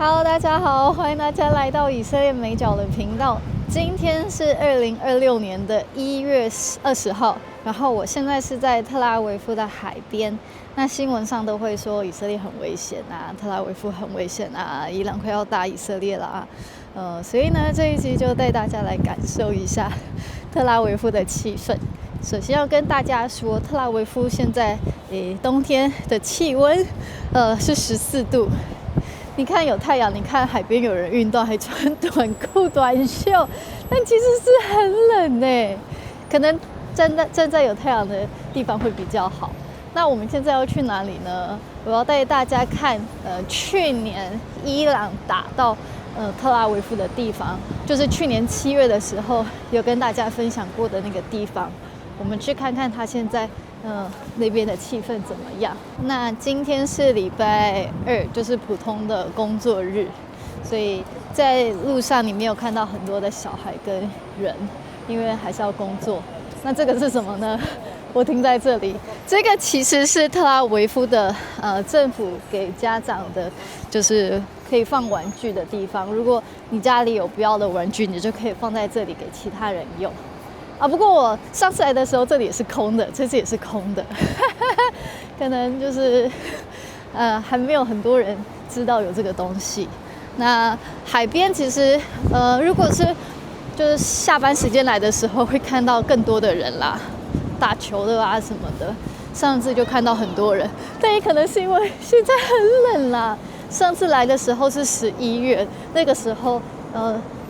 Hello， 大家好，歡迎大家來到以色列美角的頻道。今天是2026年的1月20號，然後我現在是在特拉維夫的海邊。那新聞上都會說以色列很危險啊，特拉維夫很危險啊，伊朗快要打以色列啦。所以呢，這一集就帶大家來感受一下特拉維夫的氣氛。首先要跟大家說，特拉維夫現在冬天的氣溫是14度。你看有太陽，你看海邊有人運動還穿短褲短袖，但其實是很冷耶。可能站在有太陽的地方會比較好。那我们现在要去哪裡呢？我要帶大家看去年伊朗打到特拉維夫的地方，就是去年7月的時候有跟大家分享過的那個地方。我們去看看他現在那邊的氣氛怎麼樣。那今天是禮拜2，就是普通的工作日，所以在路上你沒有看到很多的小孩跟人，因為還是要工作。那這個是什麼呢？我停在這裡，這個其實是特拉維夫的政府給家長的，就是可以放玩具的地方。如果你家裡有不要的玩具，你就可以放在這裡給其他人用。不過我上次來的時候，這裡也是空的，這次也是空的，可能就是還沒有很多人知道有這個東西。那海邊其實如果是就是下班時間來的時候，會看到更多的人啦，打球的啊什麼的。上次就看到很多人，但也可能是因為現在很冷啦。上次來的時候是11月，那個時候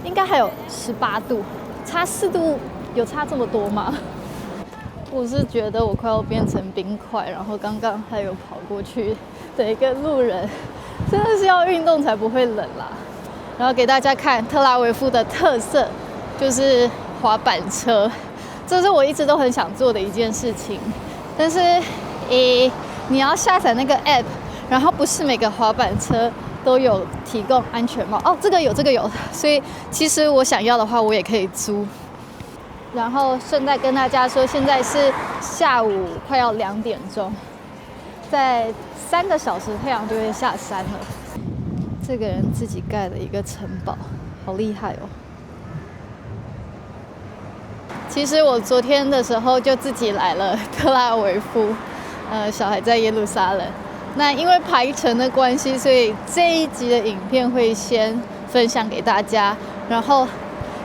應該還有18度，差4度。有差這麼多嗎？我是覺得我快要變成冰塊，然後剛剛還有跑過去的一個路人，真的是要運動才不會冷啦。然後給大家看特拉維夫的特色，就是滑板車，這是我一直都很想做的一件事情。但是你要下載那個 app， 然後不是每個滑板車都有提供安全帽哦，這個有，所以其實我想要的話，我也可以租。然後順帶跟大家說，現在是下午快要2點鐘，在3個小時太陽就會下山了。這個人自己蓋了一個城堡，好厲害哦！其實我昨天的時候就自己來了特拉維夫，小孩在耶路撒冷。那因為排程的關係，所以這一集的影片會先分享給大家，然後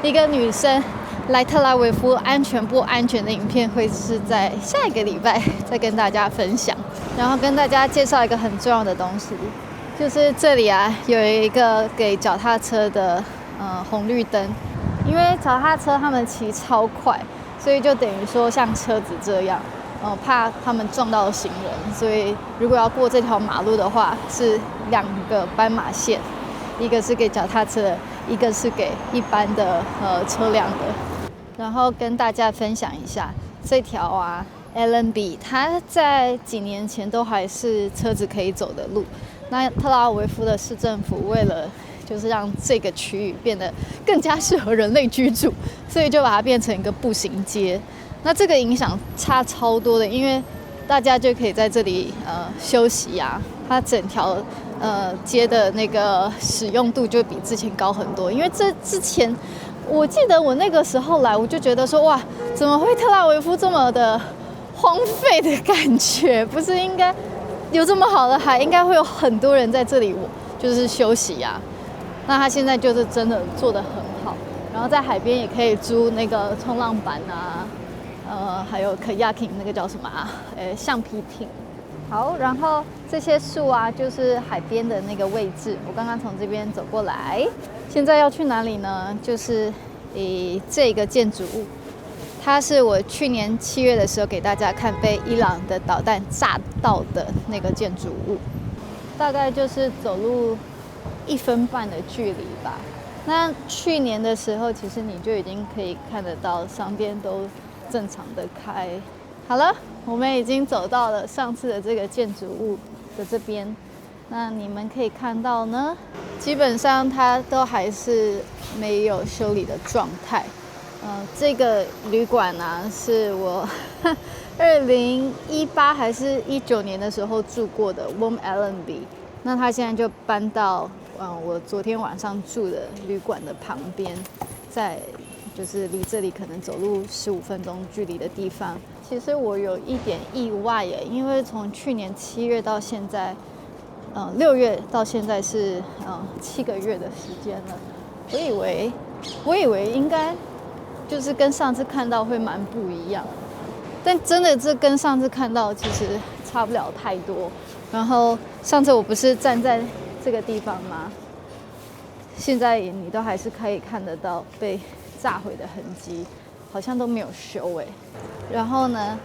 一個女生來特拉維夫安全不安全的影片會是在下一個禮拜再跟大家分享。然後跟大家介紹一個很重要的東西，就是這裡啊有一個給腳踏車的紅綠燈，因為腳踏車他們騎超快，所以就等於說像車子這樣，怕他們撞到行人，所以如果要過這條馬路的話，是2個斑馬線，一個是給腳踏車的，一個是給一般的車輛的。然後跟大家分享一下這條Allenby， 它在幾年前都還是車子可以走的路。那特拉維夫的市政府為了就是讓這個區域變得更加適合人類居住，所以就把它變成一個步行街。那這個影響差超多的，因為大家就可以在這裡休息啊。它整條街的那個使用度就比之前高很多，因為這之前。我記得我那個時候來，我就覺得說，哇，怎麼會特拉維夫這麼的荒廢的感覺？不是應該有這麼好的海，應該會有很多人在這裡就是休息呀。那他現在就是真的做得很好，然後在海邊也可以租那個衝浪板啊，還有 kayaking 那個叫什麼啊？橡皮艇。好，然後這些樹啊，就是海邊的那個位置。我剛剛從這邊走過來。現在要去哪裡呢？就是這個建築物，它是我去年7月的時候給大家看被伊朗的導彈炸到的那個建築物，大概就是走路1分半的距離吧。那去年的時候，其實你就已經可以看得到商店都正常的開。好了，我們已經走到了上次的這個建築物的這邊。那你們可以看到呢，基本上它都還是沒有修理的狀態。這個旅館啊，是我2018還是19年的時候住過的 Warm Allenby。那它現在就搬到我昨天晚上住的旅館的旁邊，就是離這裡可能走路15分鐘距離的地方。其實我有一點意外耶，因為從去年7月到現在，6月到現在是7個月的時間了。我以為應該就是跟上次看到會蠻不一樣，但真的這跟上次看到其實差不了太多。然後上次我不是站在這個地方嗎？現在你都還是可以看得到被炸毀的痕跡，好像都沒有修哎。然後呢，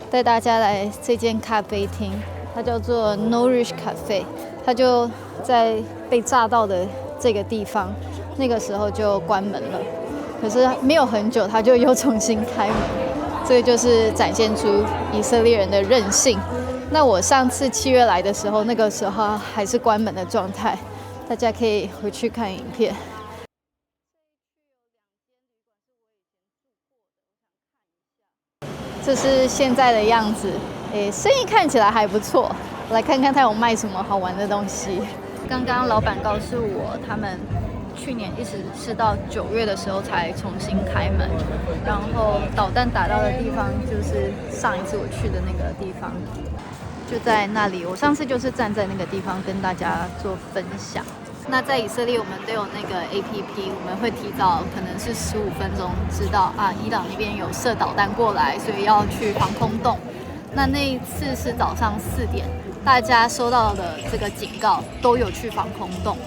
帶大家來這間咖啡廳，它叫做 Nourish Cafe， 它就在被炸到的這個地方，那個時候就關門了，可是沒有很久，它就又重新開門，這個就是展現出以色列人的韌性。那我上次7月來的時候，那個時候還是關門的狀態，大家可以回去看影片。這是現在的樣子，生意看起來還不錯。來看看他有賣什麼好玩的東西。剛剛老闆告訴我，他們去年一直是到9月的時候才重新開門，然後導彈打到的地方就是上一次我去的那個地方。就在那裡，我上次就是站在那個地方跟大家做分享。那在以色列，我們都有那個 APP， 我們會提早可能是15分鐘知道伊朗那邊有射導彈過來，所以要去防空洞。那一次是早上4點，大家收到的這個警告都有去防空洞。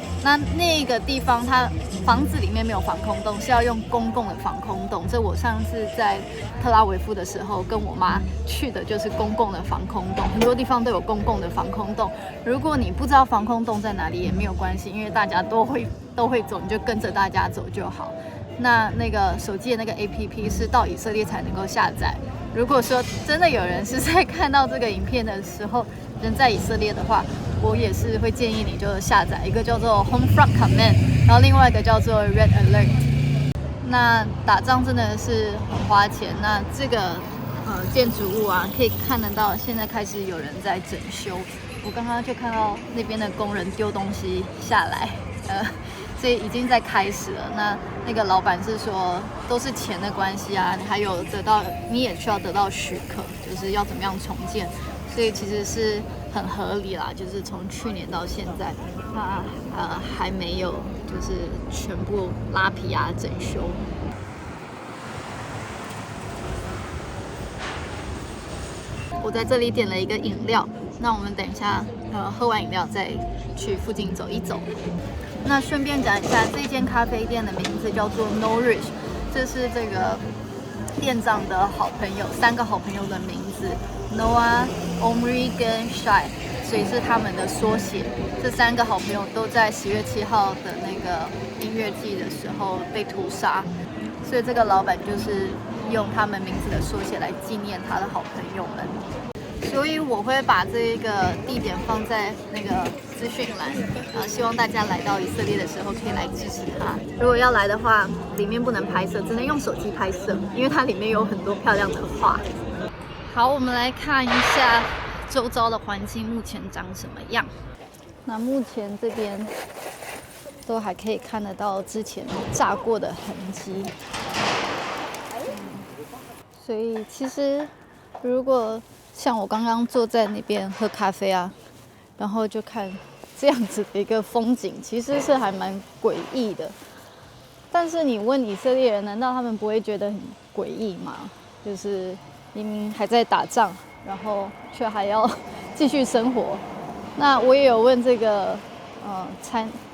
那個地方它房子裡面沒有防空洞，是要用公共的防空洞。這我上次在特拉維夫的時候跟我媽去的就是公共的防空洞，很多地方都有公共的防空洞。如果你不知道防空洞在哪裡也沒有關係，因為大家都會走，你就跟着大家走就好。那個手機的那個 APP 是到以色列才能夠下載。如果說真的有人是在看到這個影片的時候人在以色列的話，我也是會建議你就下載一個叫做 Homefront Command， 然後另外一個叫做 Red Alert。那打仗真的是很花錢。那這個建築物可以看得到，現在開始有人在整修。我剛剛就看到那邊的工人丟東西下來，所以已經在開始了。那個老闆是說，都是錢的關係你也需要得到許可，就是要怎麼樣重建，所以其實是很合理啦。就是從去年到現在，它還沒有就是全部拉皮整修。我在這裡點了一個飲料，那我們等一下喝完飲料再去附近走一走。那順便講一下，這間咖啡店的名字叫做 Nourish， 這是這個店長的好朋友3個好朋友的名字 Noah、Omri 跟 Shai， 所以是他們的縮寫。這3個好朋友都在10月7號的那個音樂季的時候被屠殺，所以這個老闆就是用他們名字的縮寫來紀念他的好朋友們。所以我會把這個地點放在那個資訊欄，希望大家來到以色列的時候可以來支持他。如果要來的話，裡面不能拍攝，只能用手機拍攝，因為它裡面有很多漂亮的畫。好，我們來看一下周遭的環境目前長什麼樣。那目前這邊都還可以看得到之前炸過的痕跡，所以其實如果像我剛剛坐在那邊喝咖啡然後就看這樣子的一個風景，其實是還蠻詭異的。但是你問以色列人，難道他們不會覺得很詭異嗎？就是明明還在打仗，然後卻還要繼續生活。那我也有問這個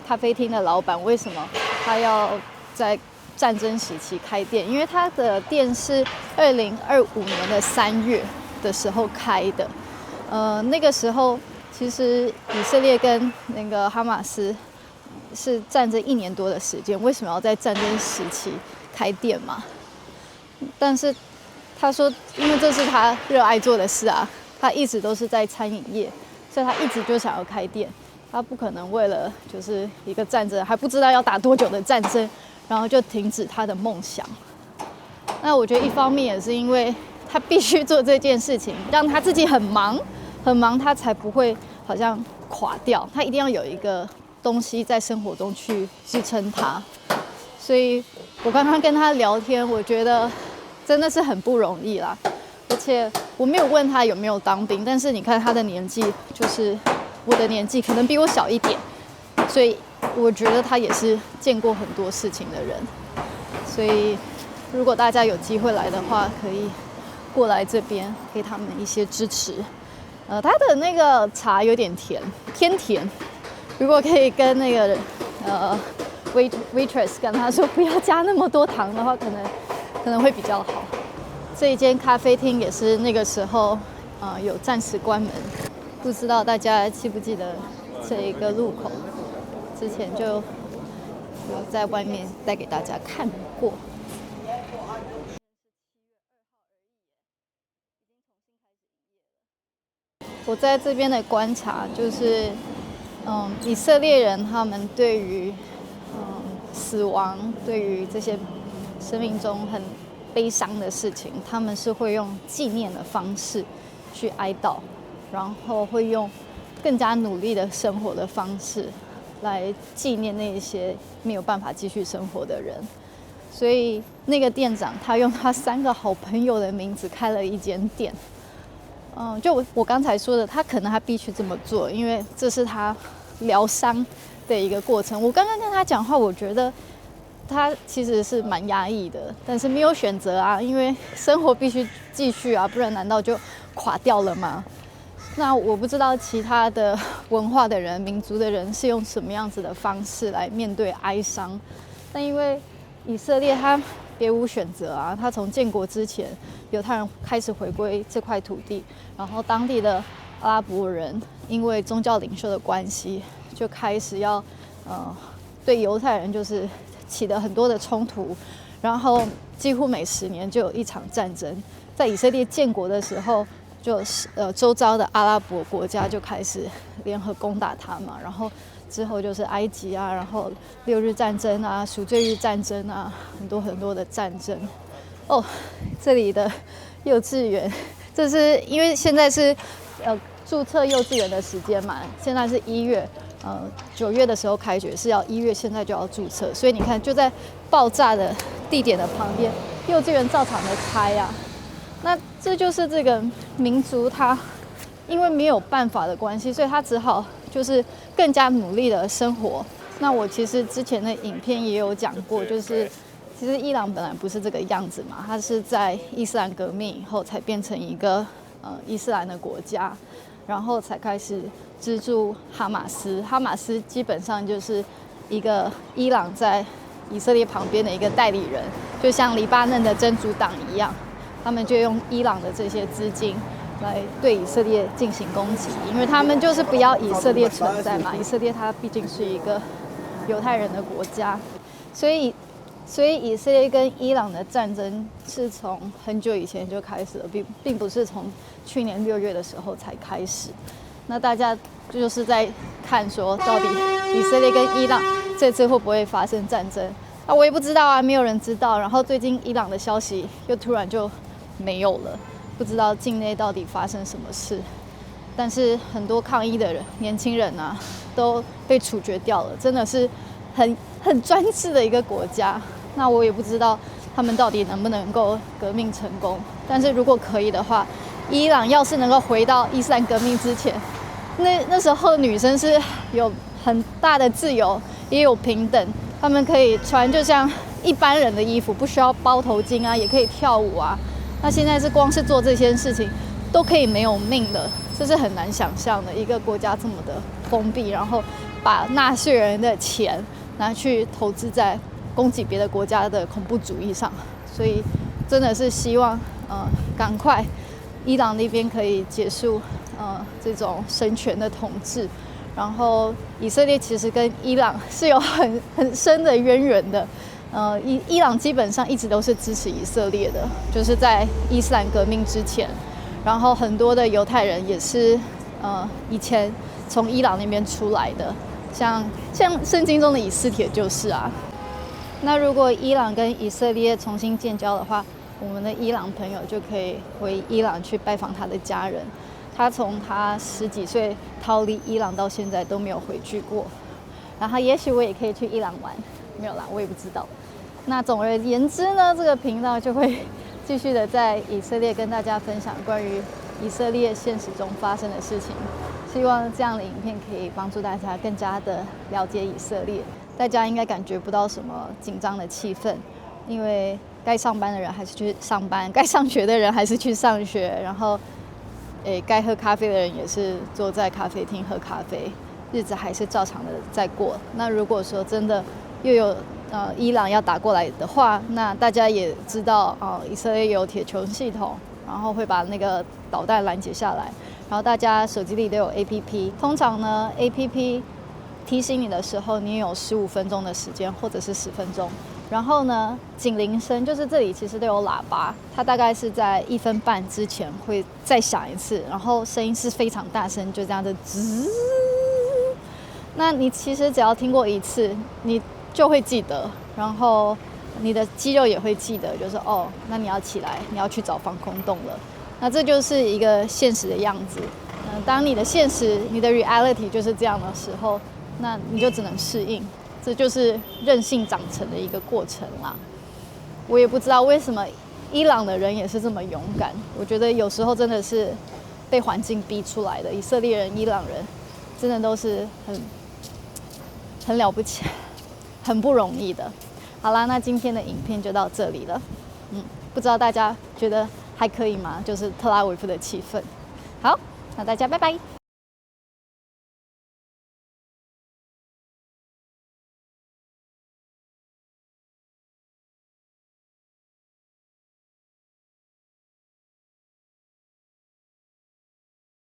咖啡廳的老闆，為什麼他要在戰爭時期開店？因為他的店是2025年的3月的時候開的，那個時候其實以色列跟那個哈馬斯是戰爭1年多的時間，為什麼要在戰爭時期開店嘛？但是他說，因為這是他熱愛做的事他一直都是在餐飲業，所以他一直就想要開店，他不可能為了就是一個戰爭還不知道要打多久的戰爭，然後就停止他的夢想。那我覺得一方面也是因為他必須做這件事情，讓他自己很忙，他才不會好像垮掉。他一定要有一個東西在生活中去支撐他。所以我剛剛跟他聊天，我覺得真的是很不容易啦。而且我沒有問他有沒有當兵，但是你看他的年紀，就是我的年紀，可能比我小一點，所以我覺得他也是見過很多事情的人。所以如果大家有機會來的話，可以過來這邊給他們一些支持。他的那個茶有點甜，偏甜。如果可以跟那個waitress 跟他說不要加那麼多糖的話，可能會比較好。這一間咖啡廳也是那個時候有暫時關門，不知道大家記不記得這一個路口，之前就有在外面帶給大家看過。我在這邊的觀察就是，以色列人他們對於死亡，对於這些生命中很悲傷的事情，他們是會用紀念的方式去哀悼，然後會用更加努力的生活的方式來紀念那一些沒有辦法繼續生活的人。所以那個店長他用他3個好朋友的名字開了一間店。就我剛才說的，他可能他必須這麼做，因為這是他療傷的一個過程。我剛剛跟他講話，我覺得他其實是蠻壓抑的，但是沒有選擇啊，因為生活必須繼續啊，不然難道就垮掉了嗎？那我不知道其他的文化的人、民族的人是用什麼樣子的方式來面對哀傷，但因為以色列他別無選擇啊，他從建國之前，猶太人開始回歸這塊土地，然後當地的阿拉伯人因為宗教領袖的關係，就開始要對猶太人就是起了很多的衝突，然後幾乎每10年就有一場戰爭。在以色列建國的時候，就是周遭的阿拉伯國家就開始聯合攻打他嘛，然後之後就是埃及啊，然後6日戰爭啊、贖罪日戰爭啊，很多的戰爭。這裡的幼稚園，這是因為現在是註冊幼稚園的時間嘛，現在是1月，9月的時候開學，是要1月現在就要註冊，所以你看就在爆炸的地點的旁邊，幼稚園照常的開啊。那這就是這個民族他因為沒有辦法的關係，所以他只好就是更加努力的生活。那我其實之前的影片也有講過，就是其實伊朗本來不是這個樣子嘛，它是在伊斯蘭革命以後才變成一個伊斯蘭的國家，然後才開始資助哈馬斯。哈馬斯基本上就是一個伊朗在以色列旁邊的一個代理人，就像黎巴嫩的真主黨一樣。他們就用伊朗的這些資金來對以色列進行攻擊，因為他們就是不要以色列存在嘛。以色列它畢竟是一個猶太人的國家，所以以色列跟伊朗的戰爭是從很久以前就開始了，並不是從去年6月的時候才開始。那大家就是在看說，到底以色列跟伊朗這次會不會發生戰爭？我也不知道啊，沒有人知道。然後最近伊朗的消息又突然就沒有了，不知道境內到底發生什麼事。但是很多抗議的人、年輕人啊，都被處決掉了，真的是很專制的一個國家。那我也不知道他們到底能不能夠革命成功。但是如果可以的話，伊朗要是能夠回到伊斯蘭革命之前，那時候女生是有很大的自由，也有平等，他們可以穿就像一般人的衣服，不需要包頭巾啊，也可以跳舞啊。那現在是光是做這些事情都可以沒有命的，這是很難想象的。一個國家這麼的封閉，然後把納稅人的錢拿去投資在攻擊別的國家的恐怖主義上，所以真的是希望趕快伊朗那邊可以結束這種神權的統治。然後以色列其實跟伊朗是有很深的淵源的。伊朗基本上一直都是支持以色列的，就是在伊斯蘭革命之前，然後很多的猶太人也是以前從伊朗那邊出來的，像聖經中的以斯帖就是啊。那如果伊朗跟以色列重新建交的話，我們的伊朗朋友就可以回伊朗去拜訪他的家人。他從他10幾歲逃離伊朗到現在都沒有回去過。然後也許我也可以去伊朗玩，沒有啦，我也不知道。那總而言之呢，這個頻道就會繼續的在以色列跟大家分享關於以色列現實中發生的事情。希望這樣的影片可以幫助大家更加的了解以色列。大家應該感覺不到什麼緊張的氣氛，因為該上班的人還是去上班，該上學的人還是去上學，然後該喝咖啡的人也是坐在咖啡廳喝咖啡，日子還是照常的在過。那如果說真的又有伊朗要打過來的話，那大家也知道以色列有鐵穹系統，然後會把那個導彈攔截下來。然後大家手機裡都有 APP， 通常呢 APP 提醒你的時候，你有15分鐘的時間，或者是10分鐘。然後呢，警鈴聲就是這裡其實都有喇叭，它大概是在1分半之前會再響一次，然後聲音是非常大聲，就這樣的吱。那你其實只要聽過一次，你就會記得，然後你的肌肉也會記得，就是那你要起來，你要去找防空洞了。那這就是一個現實的樣子。當你的現實，你的 reality 就是這樣的時候，那你就只能適應。這就是韌性長成的一個過程啦。我也不知道為什麼伊朗的人也是這麼勇敢。我覺得有時候真的是被環境逼出來的。以色列人、伊朗人真的都是很了不起，很不容易的。好啦，那今天的影片就到這裡了。不知道大家覺得還可以嗎？就是特拉維夫的氣氛。好，那大家拜拜。